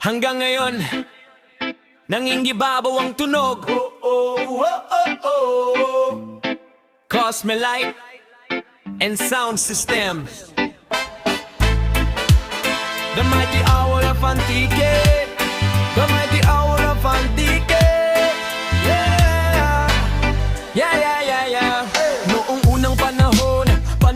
Hanggang ngayon, nangingibabaw ang tunog. Cosmelite and sound system. The mighty hour of Antique. The mighty hour of Antique. Yeah. Yeah, yeah, yeah, yeah. Noong unang panahon,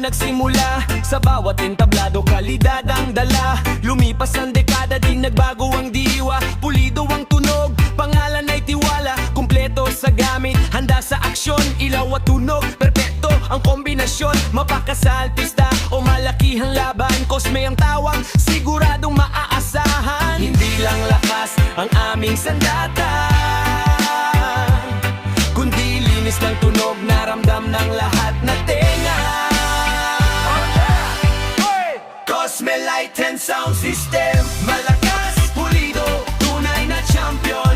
nagsimula sa bawat entablado, kalidad ang dala. Lumipas ang dekada, di nagbago ang diwa. Pulido ang tunog, pangalan ay tiwala. Kumpleto sa gamit, handa sa aksyon. Ilaw at tunog, perpekto ang kombinasyon. Mapakasal, pista o malakihang laban, Cosme ang tawag, siguradong maaasahan. Hindi lang lakas ang aming sandata, kundi linis ng tunog na ramdam ng lahat na tenga. Cosmelite and sound system, malakas, pulido, tunay na champion.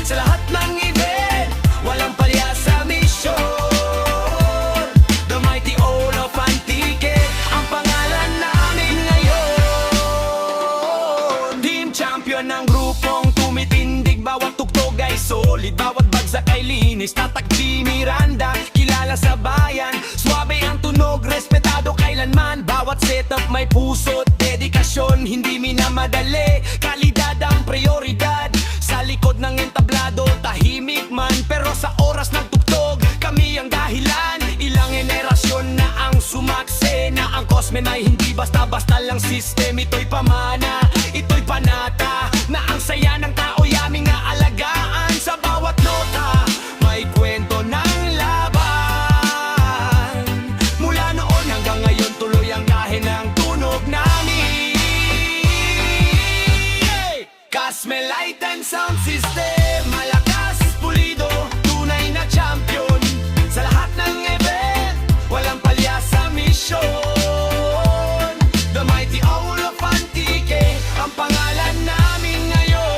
Sa lahat ng event, walang palya sa mission. The mighty owl of Antique, ang pangalan namin ngayon. Team champion ng grupong tumitindig, bawat tugtog ay solid, bawat bagsak ay linis. Tatak G Miranda, kilala sa bayan, suabe ang tunog, respetado kailanman. Bawat setup may puso't dedikasyon, hindi minamadali, kalidad ang prioridad. Sa likod ng entablado, tahimik man, pero sa oras ng tugtog, kami ang dahilan. Ilang henerasyon na ang sumaksena, ang Cosme ay hindi basta-basta lang system. Ito'y pamana, ito'y panata, na ang saya ng tao'y aming aalagaan. Sa bawat nota, may kwento ng laban. Mula noon hanggang ngayon, tuloy ang gahe ng tunog namin. Cosmelite and sound system, malakas, pulido, tunay na champion. Sa lahat ng event, walang palya sa mission. The mighty owl of Antique, ang pangalan namin ngayon.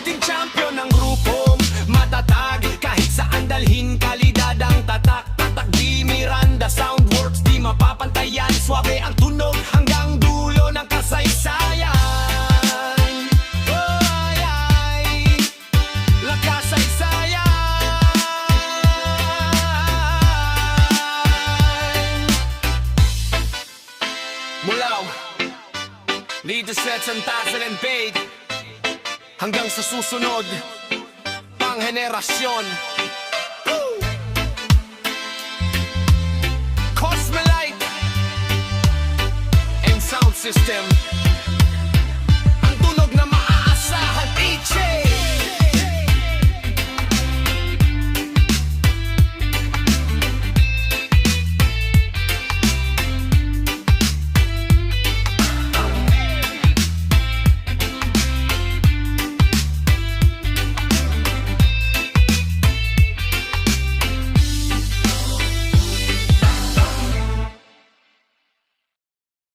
Team champion ng grupong matatag, kahit saan dalhin, kalidad ang tatak. Tatak Di Miranda, Soundworks, di mapapantayan. Suabe ang tunog hanggang dulo ng kasaysayan. Mulaw, leader sets ang tassel and paid, hanggang sa susunod pang henerasyon. Cosmelite and sound system.